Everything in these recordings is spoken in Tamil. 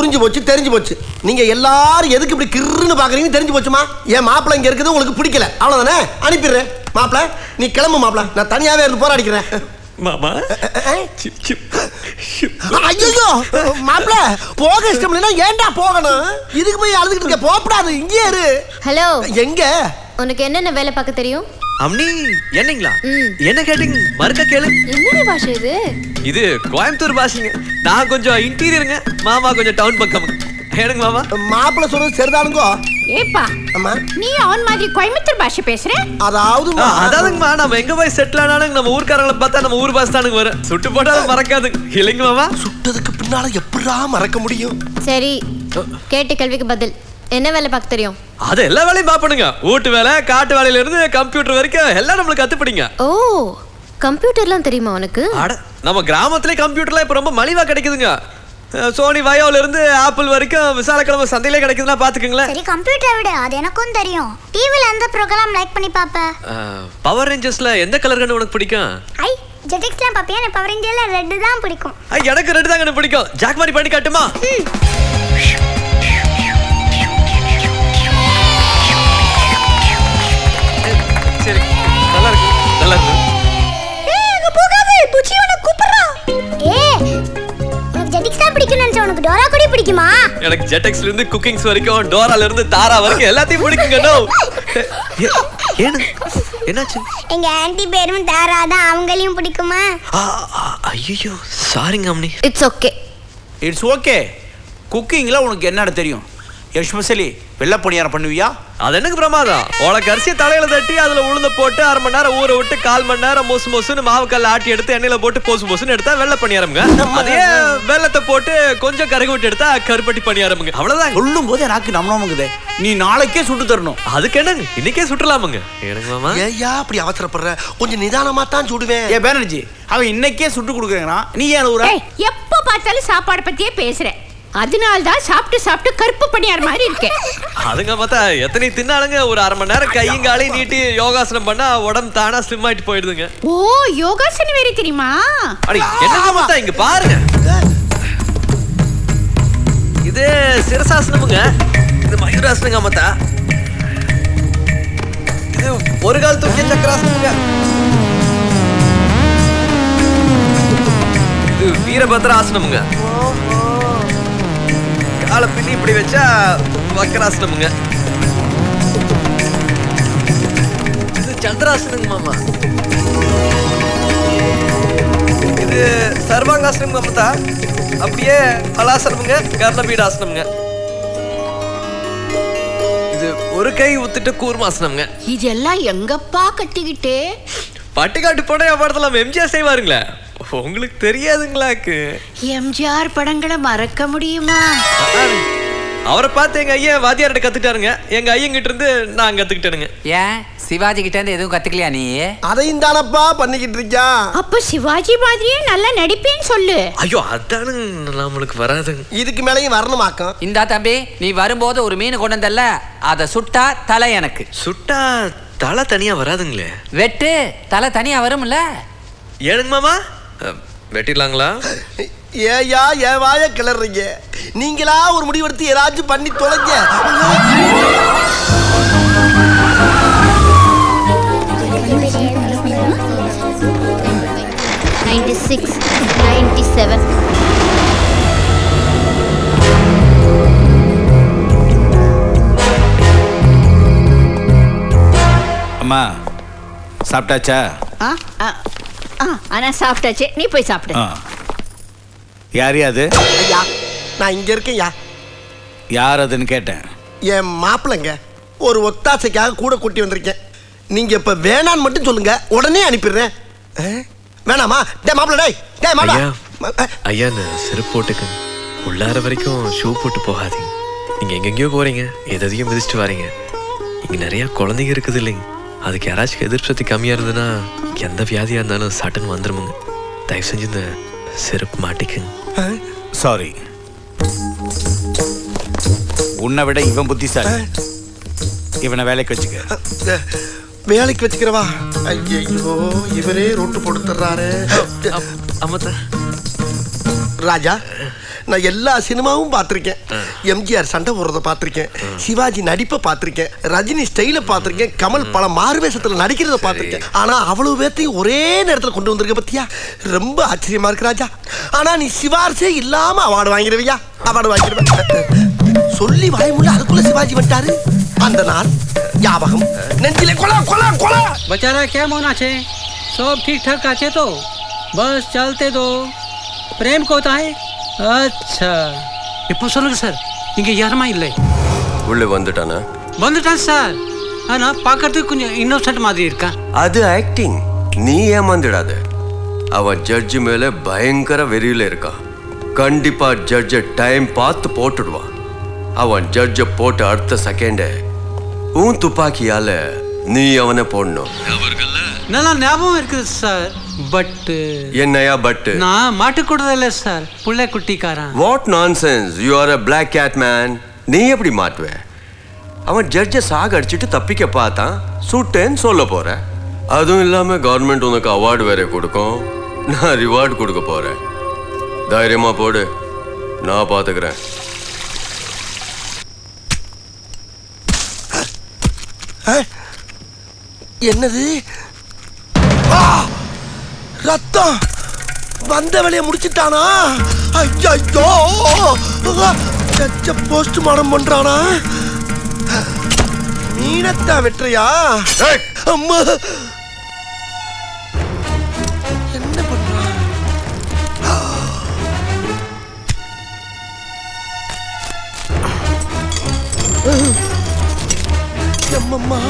புரிஞ்சு போச்சு, தெரிஞ்சு போச்சு. நீங்க எல்லாரும் எதுக்கு இப்படி கிறுன்னு பாக்குறீங்கன்னு தெரிஞ்சு போச்சுமா. என் மாப்பிள்ளை இங்க இருக்குது உங்களுக்கு பிடிக்கல, அவ்வளவுதானே? அனுப்பிடுறேன். மாப்பிள்ளை நீ கிளம்பு மாப்பிள்ளை, நான் தனியாவே இருந்து போராடிக்கிறேன். மாமா ஐயோ மாப்பிள்ளை போக இஷ்டம் இல்லைன்னா ஏன்டா போகணும்? இதுக்கு போய் அழுதுகிட்டு இருக்க, போகக்கூடாது, இங்கே இரு. ஹலோ, எங்க உனக்கு என்னென்ன வேலை பார்க்க தெரியும்? அம்னி என்னங்களா? என்ன கேட்டீங்க? மறுக்க கேளு. என்னடி பாஷை இது? இது கோயம்புத்தூர் பாஷைங்க. நான் கொஞ்சம் இன்டீரியருங்க, மாமா கொஞ்சம் டவுன் பக்கம். ஏனுங்க மாமா? மாப்பிள்ளை சொல்றது சரிதானுங்கோ. ஏப்பா அம்மா நீ அவன் மாதிரி கோயம்புத்தூர் பாஷை பேசுற? அதாவதுங்கம்மா, நம்ம எங்க போய் செட்டில் ஆனாலும் நம்ம ஊர்க்காரங்களை பார்த்தா நம்ம ஊர் பாஷை தானுங்க வரும். சுட்டு போட்டாலும் மறக்காதுங்க இல்லைங்க மாமா? சுட்டதுக்கு பின்னால எப்படா மறக்க முடியும்? சரி, கேட்ட கேள்விக்கு பதில். என்ன வேலை பார்க்க தெரியும்? அது எல்லா வேலையும் பாப்பணுங்க. வீட்டு வேலை, காட்டு வேலையில இருந்து கம்ப்யூட்டர் வரைக்கும் எல்லாம் நம்மளுக்கு கத்துப்பிடிங்க. ஓ, கம்ப்யூட்டர்லாம் தெரியுமா உனக்கு? அட, நம்ம கிராமத்திலே கம்ப்யூட்டர்லாம் இப்ப ரொம்ப மலிவா கிடைக்குதுங்க. சோனி வயோல இருந்து ஆப்பிள் வரைக்கும் விசாலக்கிழமை சந்தையிலே கிடைக்குதுன்னா பாத்துக்கங்களேன். சரி, கம்ப்யூட்டரை விட அது எனக்கும் தெரியும். டிவில எந்த ப்ரோகிராம் லைக் பண்ணி பாப்ப? பவர் ரேஞ்சர்ஸ்ல எந்த கலர் கண்ணு உனக்கு பிடிக்கும்? ஐ ஜெட்டிக்ஸ்லாம் பாப்பியா? எனக்கு பவர் ரேஞ்சர்ல ரெட் தான் பிடிக்கும். எனக்கு ரெட் தான் கண்ணு பிடிக்கும். ஜாக் மாதிரி பண்ணி காட்டுமா? சரி, நல்லா இருக்கு, நல்லா இருக்கு. அங்க போகாதே, புச்சி உன்னை கூப்பிடுறான். உனக்கு ஜெட்டிக்ஸ் தான் பிடிக்கும்னு நினைச்ச, உனக்கு டோரா கூட பிடிக்குமா? எனக்கு ஜெட்டெக்ஸ்ல இருந்து குக்கிங்ஸ் வரைக்கும், டோரால இருந்து தாரா வரைக்கும் எல்லாத்தையும் பிடிக்குங்க. நோ ஏனு என்னாச்சு? எங்க ஆன்ட்டி பேரும் தாரா தான், அவங்களையும் பிடிக்குமா? ஐயோ சாரிங்க அம்மனி. It's okay. It's okay. குக்கிங்ல உனக்கு என்னடா தெரியும்? எஸ்பெஷலி வெள்ளை பணியாரம் பண்ணுவியா? அது எனக்கு பிரமாதம். உனக்கு அரிசியை தலையில தட்டி அதுல உளுந்த போட்டு 1/2 மணி நேரம் ஊற விட்டு 1/4 மணி நேரம் மொசுன்னு மாவுக்கல்ல ஆட்டி எடுத்து எண்ணெயில போட்டு பொசுன்னு எடுத்தா வெள்ளை பணியாரம்ங்க. அதே வெள்ளத்தை போட்டு கொஞ்சம் கருகு விட்டு எடுத்தா கருப்பட்டி பணியாரம்ங்க. அவ்வளவுதான். சொல்லும் போதே எனக்கு நம்மளமுங்குதே. நீ நாளைக்கே சுட்டு தரணும். அதுக்கு என்னங்க, இன்னைக்கே சுட்டலாமுங்க. எனக்கு மாமா ஏயா அப்படி அவசரப்படுற? கொஞ்சம் நிதானமா தான் சுடுவேன். ஏ பேனர்ஜி, அவன் இன்னைக்கே சுட்டு கொடுக்குறானா? நீ ஏன் ஊரா? எப்ப பார்த்தாலும் சாப்பாடு பத்தியே பேசுற. அதனால்தான் சாப்பிட்டு கருப்பு பணியார் மாதிரி இருக்கேன். அதுங்க பார்த்தா எத்தனை தின்னாலுங்க ஒரு 1/2 மணி நேரம் கையும் காலையும் நீட்டி யோகாசனம் பண்ணா உடம்பு தானா ஸ்லிம் ஆயிட்டு போயிடுதுங்க. ஓ, யோகாசனம் வேற தெரியுமா? அடி என்னங்க பார்த்தா இங்க பாருங்க. இது சிரசாசனமுங்க, இது மயூராசனங்க பார்த்தா. இது ஒரு கால் தூக்கிய சக்கராசனமுங்க. இது வீரபத்ராசனமுங்க. காலை பின்னி இப்படி வச்சா வக்கராசனமுங்க. இது சந்திராசனங்க மாமா. இது சர்வாங்காசனம் மாமா. அப்படியே ஹலாசனமுங்க, கர்ணபீடாசனமுங்க. இது ஒரு கை ஊத்துட்டு கூர்மாசனமுங்க. இதெல்லாம் எங்கப்பா கட்டிக்கிட்டு? பட்டுக்காட்டு போட படத்துல எம்ஜிஆர் செய்வாருங்களே, உங்களுக்கு தெரியாதுங்களாக்கு? எம்ஜிஆர் படங்களை மறக்க முடியுமா? அவரை பார்த்து எங்க ஐயா வாத்தியார்கிட்ட கத்துட்டாருங்க. எங்க ஐயங்கிட்ட இருந்து நான் கத்துக்கிட்டேனுங்க. ஏன் சிவாஜி கிட்ட இருந்து எதுவும் கத்துக்கலையா நீ? அதையும் தானப்பா பண்ணிக்கிட்டு இருக்கியா? அப்ப சிவாஜி மாதிரியே நல்லா நடிப்பேன்னு சொல்லு. ஐயோ அதானு நம்மளுக்கு வராதுங்க. இதுக்கு மேலேயும் வரணுமாக்கம். இந்தா தம்பி, நீ வரும்போது ஒரு மீன் கொண்டு வந்தல்ல, அதை சுட்டா தலை எனக்கு. சுட்டா தலை தனியா வராதுங்களே. வெட்டு தலை தனியா வரும்ல. ஏனுங்க மாமா, வெட்டிடலாங்களா? ஏயா என் வாய கிளறீங்க? நீங்களா ஒரு முடிவெடுத்து ஏதாச்சும் பண்ணி தொலைங்க. 96, 97. அம்மா சாப்பிட்டாச்சா? ஆனா சாப்பிட்டாச்சு, நீ போய் சாப்பிடு. யார் அது? ஐயா நான் இங்க இருக்கேன்யா. யார் அதுன்னு கேட்டேன். என் மாப்பிள்ளைங்க, ஒரு ஒத்தாசைக்காக கூட கூட்டி வந்திருக்கேன். நீங்க இப்ப வேணான்னு மட்டும் சொல்லுங்க, உடனே அனுப்பிடுறேன். வேணாமா? டே மாப்பிள்ள, டே மாப்பிள்ள. ஐயா இந்த செருப்பு போட்டுக்கு உள்ளார வரைக்கும் ஷூ போட்டு போகாதீங்க. நீங்க எங்கெங்கயோ போறீங்க, எதையும் மிதிச்சுட்டு வரீங்க. இங்க நிறைய குழந்தைங்க இருக்குது இல்லைங்க, அதுக்கு யாராச்சும் எதிர்ப்பு சக்தி கம்மியா இருந்ததுன்னா எந்த வியாதியா இருந்தாலும் சட்டுன்னு வந்துருமுங்க. தயவு செஞ்சு இந்த செருப்பு மாட்டிக்குங்க. சாரி, உன்னை விட இவன் புத்திசாலி. இவனை வேலைக்கு வச்சுக்க. வேலைக்கு வச்சுக்கிறவா? ஐயோ இவரே ரோட்டு போட்டுறாரு. அம்மத்தா ராஜா, நான் எல்லா சினிமாவும் பார்த்திருக்கேன். எம்ஜிஆர் சண்டை போடுறத பார்த்திருக்கேன், சிவாஜி நடிப்பை பார்த்திருக்கேன், ரஜினி ஸ்டைல பார்த்திருக்கேன், கமல் பல மாறுவேஷத்துல நடிக்கிறத பார்த்திருக்கேன். ஆனா அவ்வளவு பேர்த்தையும் ஒரே நேரத்துல கொண்டு வந்திருக்க பத்தியா, ரொம்ப ஆச்சரியமா இருக்கு ராஜா. ஆனா நீ சிவாரிசே இல்லாம அவார்டு வாங்கிடுவியா? அவார்டு வாங்கிடுவேன் சொல்லி வாய்முள்ள அதுக்குள்ள சிவாஜி வந்துட்டாரு. அந்த நாள் ஞாபகம் நெஞ்சிலே கொலா கொலா கொலா. बचारा क्या होना छे, सब ठीक ठाक आछे तो बस चलते दो. प्रेम को होता है. अच्छा இப்போ சொல்லுங்க சார், இங்க யாருமா இல்லை? உள்ளே வந்துட்டானா? வந்துட்டான் சார். ஆனா பார்க்கறதுக்கு கொஞ்சம் இன்னோசென்ட் மாதிரி இருக்கா. அது ஆக்டிங். நீ ஏமாந்துடாத. அவன் ஜட்ஜ் மேல பயங்கர வெறியில இருக்கான். கண்டிப்பா ஜட்ஜ டைம் பார்த்து போட்டுடுவான். அவன் ஜட்ஜ போட்ட அடுத்த செகண்ட் உன் துப்பாக்கியால நீ அவனை போடணும். நல்லா ஞாபகம் இருக்குது சார். பட் என்னையா பட்? நான் மாட்டுக்கூடது இல்லை சார், புள்ளை குட்டிக்காரன். What nonsense, you are a black cat man. நீ எப்படி மாட்டுவ? அவன் ஜட்ஜை சாக அடிச்சுட்டு தப்பிக்க பார்த்தான், சுட்டேன்னு சொல்ல போற. அதுவும் இல்லாம கவர்மெண்ட் உனக்கு அவார்டு வேற கொடுக்கும். நான் ரிவார்டு கொடுக்க போறேன். தைரியமா போடு, நான் பாத்துக்கிறேன். என்னது? ரத்தம் வந்த வேலையை முடிச்சிட்டானா? ஐயோ, போஸ்ட்மார்டம் பண்றானா? மீனத்தா வெற்றியா? அம்மா என்ன பண்றான்? அம்மா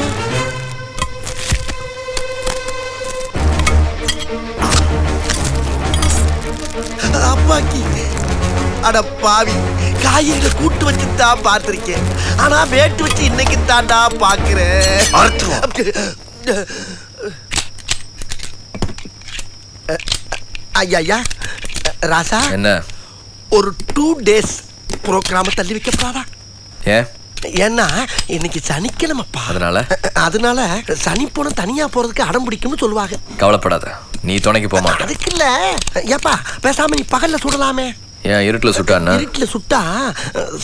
அப்பாக்கி, அட பாவி, காய்கறிகளை கூட்டு வச்சு தான் பார்த்திருக்கேன். ஆனா வேட்டு வச்சு இன்னைக்கு தாண்டா பாக்குறேன். ஐயா ராசா, என்ன ஒரு 2 days ப்ரோக்ராம தள்ளி வைக்கப்படாதா? ஏன்? ஏன்னா இன்னைக்கு சனிக்கிழமைப்பா. அதனால சனி போன தனியா போறதுக்கு அடம் பிடிக்கும்னு சொல்லுவாங்க. கவலைப்படாத, நீ துணைக்கு போக மாட்டே. அதுக்கு இல்ல ஏப்பா, பேசாம நீ பகல்ல சுடலாமே. ஏன் இருட்டுல சுட்டான்னா? இருட்டுல சுட்டா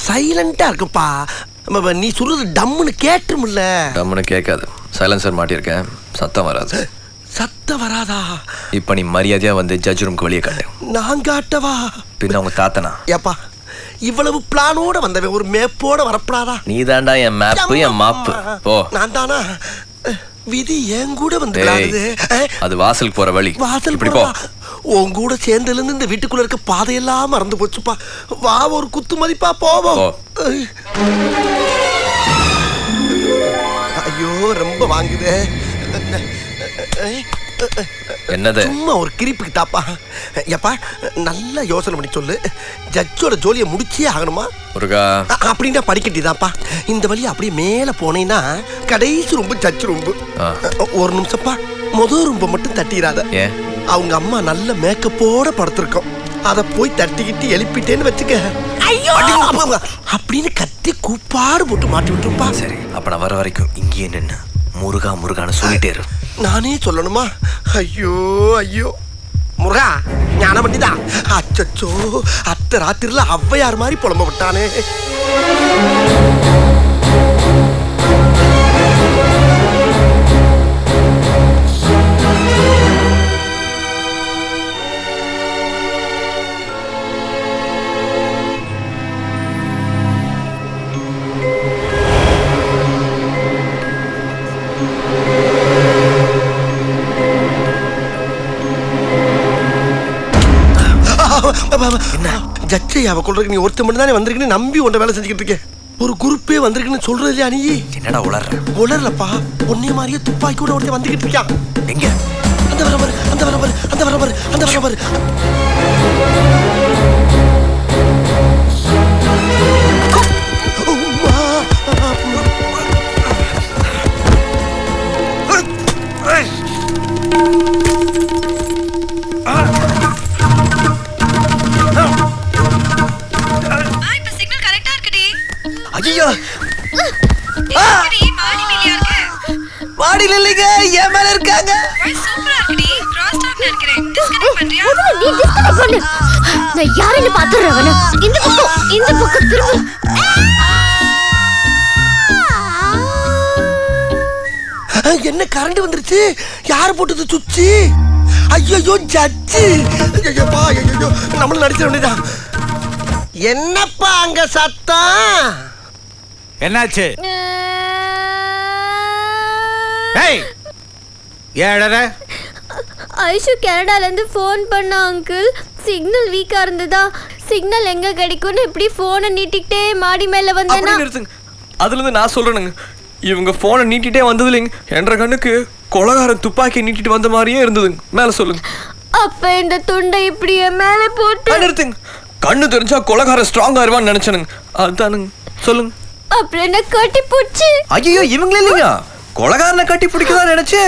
சைலண்டா இருக்குப்பா. நீ சொல்றது டம்முன்னு கேட்டுமில்ல. டம்முன்னு கேட்காது, சைலன்சர் மாட்டியிருக்கேன், சத்தம் வராது. சத்தம் வராதா? இப்ப நீ மரியாதையா வந்து ஜட்ஜ் ரூம்க்கு வெளியே காட்டு. நான் காட்டவா? பின்ன உங்க தாத்தனா? ஏப்பா, இவ்வளவு பிளானோட வந்தவன் ஒரு மேப்போட வரப்படாதா? நீ தாண்டா என் மேப்பு, என் மாப்பு. போ. நான் தானா? விதி என் கூட வந்து அது வாசலுக்கு போற வழி. வாசல் இப்படி போ. உன் கூட சேர்ந்ததுல இருந்து இந்த வீட்டுக்குள்ள இருக்க பாதையெல்லாம் மறந்து போச்சுப்பா. வா, ஒரு குத்து மதிப்பா போவோம். ஐயோ, ரொம்ப வாங்குதே. என்னது? சும்மா ஒரு கிரிப்புக்கு தாப்பா. எப்பா, நல்ல யோசனை பண்ணி சொல்லு. ஜட்ஜோட ஜோலியை முடிச்சே ஆகணுமா? அப்படின்னா படிக்கட்டிதாப்பா. இந்த வழி அப்படியே மேல போனேன்னா கடைசி ரொம்ப ஜட்ஜ் ரொம்ப. ஒரு நிமிஷப்பா, முதல் ரொம்ப மட்டும் தட்டிடாத. அவங்க அம்மா நல்ல மேக்கப்போட படுத்திருக்கோம். அத போய் தட்டிக்கிட்டு எழுப்பிட்டேன்னு வச்சுக்க, ஐயோ அப்படின்னு கத்தி கூப்பாடு போட்டு மாட்டி விட்டுருப்பா. சரி, அப்ப நான் வர வரைக்கும் இங்கேயே நின்று முருகா முருகான்னு சொல்லிட்டே இரு. நானே சொல்லணுமா? ஐயோ ஐயோ, முருகா ஞான பண்ணிதான். அச்சோ, அத்த ராத்திரில ஔவையார் மாதிரி புலம்ப விட்டானே. ஜட்ஜையாவை கொள்றதுக்கு நீ ஒருத்த மட்டும் தானே வந்திருக்கேன்னு நம்பி உன்னை வேலை செஞ்சுக்கிட்டு இருக்கேன். ஒரு குரூப்பே வந்திருக்குன்னு சொல்றது இல்லையா நீ? என்னடா உளர்ற? உளர்லப்பா, ஒன்னே மாதிரியே துப்பாக்கி கூட ஒருத்தன் வந்துகிட்டு இருக்கான். எங்க? அந்த வரவர், அந்த வரவர், அந்த வரவர், அந்த வரவர். மாடியில் இல்லைங்க, என் மேல இருக்காங்க. சூப்பரா இருக்குடி, கிராஸ் டாக்ல இருக்கேன். டிஸ்கனெக்ட் முதல்ல நீ டிஸ்கனெக்ட் பண்ணு. நான் யாருன்னு பாத்துறேன் அவன. இந்த பக்கம் திரும்ப. என்ன கரண்ட் வந்துருச்சு? யார் போட்டது சுச்சி? ஐயோ ஜட்ஜி! ஐயோப்பா, ஐயோ நம்மள நடிச்ச வேண்டியதான். என்னப்பா அங்க சத்தம்? என்னாச்சு? ஏய், ஏடற? ஐஷு கனடால இருந்து ஃபோன் பண்ண அங்கிள். சிக்னல் வீக்கா இருந்ததா? சிக்னல் எங்க கிடைக்கும்னு இப்படி போனை நீட்டிக்கிட்டே மாடி மேல வந்தேனா? அதுல இருந்து நான் சொல்றேனுங்க, இவங்க போனை நீட்டிட்டே வந்தது இல்லைங்க, என்ற கண்ணுக்கு கொலகாரன் துப்பாக்கி நீட்டிட்டு வந்த மாதிரியே இருந்ததுங்க. மேல சொல்லுங்க. அப்ப இந்த துண்டை இப்படியே மேல போட்டு நிறுத்துங்க. கண்ணு தெரிஞ்சா கொலகாரன் ஸ்ட்ராங் ஆயிருவான்னு நினைச்சனுங்க. அதுதானுங்க. சொல்லுங்க. அப்புறம் என்ன கட்டி போச்சு? ஐயோ இவங்களே இல்லைங்க, கொலகாரனை கட்டி பிடிக்கதான் நினைச்சு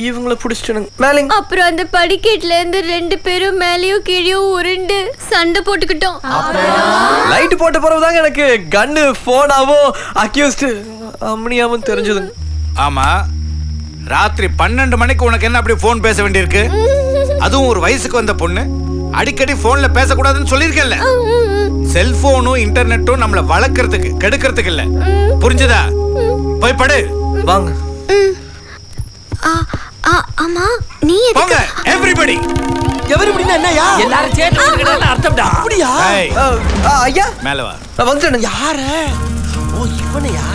இவங்கள பிடிச்சிட்டனுங்க. மேலேங்க. அப்புறம் அந்த படிக்கட்டுல இருந்து 2 பேரும் மேலேயும் கீழேயும் உருண்டு சண்டை போட்டுக்கிட்டோம். லைட் போட்ட பிறகுதாங்க எனக்கு கன்னு போனாவோ அக்யூஸ்ட் அம்னியாவும் தெரிஞ்சதுங்க. ஆமா, ராத்திரி 12 மணிக்கு உனக்கு என்ன அப்படி போன் பேச வேண்டியிருக்கு? அதுவும் ஒரு வயசுக்கு வந்த பொண்ணு. அடிக்கடி போன்ல பேசக்கூடாதுன்னு சொல்லியிருக்கேன்ல. செல்போனும் இன்டர்நெட்டும் நம்மள வளர்க்கறதுக்கு கெடுக்கிறதுக்கு இல்ல. புரிஞ்சதா? போய் படு. வாங்க. ஆமா நீ போங்க எவரிபடி. எவரிபடினா என்னயா? எல்லாரும் சேர்ந்து வந்துக்கிட்டாலும் அர்த்தம்டா. அப்படியா? ஏய், ஐயா மேல வா. வந்துட்டேன். யார? ஓ இவனையா?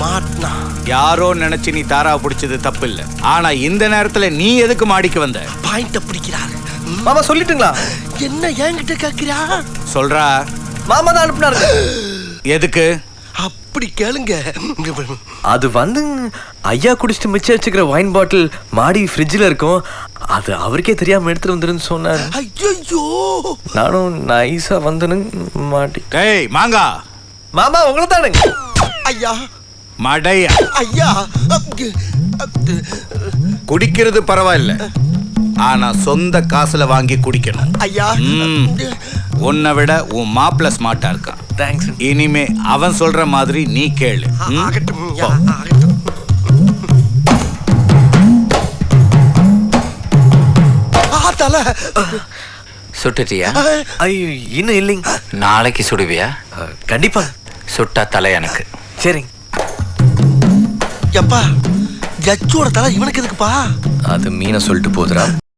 மாட்னா. யாரோ நினைச்சு நீ தாரா பிடிச்சது தப்பு இல்ல. ஆனா இந்த நேரத்துல நீ எதுக்கு மாடிக்கு வந்த? பாயிண்ட பிடிக்கிறாரு. மாமா சொல்லிட்டுங்களா? என்ன என்கிட்ட கேக்குறா? சொல்றா. மாமா தான் அனுப்புனாருங்க. எதுக்கு? அப்படி கேளுங்க. அது வந்து ஐயா குடிச்சிட்டு மிச்சம் வச்சுக்கிற வைன் பாட்டில் மாடி ஃப்ரிட்ஜில் இருக்கும். அது அவருக்கே தெரியாம எடுத்துட்டு வந்துருன்னு சொன்னாரு. ஐயோ நானும் நைஸா வந்தனுங்க மாட்டி. டேய் மாங்கா. மாமா உங்களை தானுங்க. ஐயா மடையா. ஐயா குடிக்கிறது பரவாயில்ல, ஆனா சொந்த காசுல வாங்கி குடிக்கணும். ஐயா உன்னை விட உன் மாப்பிள்ள ஸ்மார்ட்டா இருக்கான். தேங்க்ஸ். இனிமே அவன் சொல்ற மாதிரி நீ கேளு. ஆகட்டும் ஆகட்டும். தல சுட்டுட்டியா? ஐயோ இன்னும் இல்லைங்க. நாளைக்கு சுடுவியா? கண்டிப்பா. சுட்டா தலை எனக்கு. சரிங்க. எப்பா ஜட்ஜோட தலை இவனுக்கு எதுக்குப்பா? அது மீனை சொல்லிட்டு போதுரா.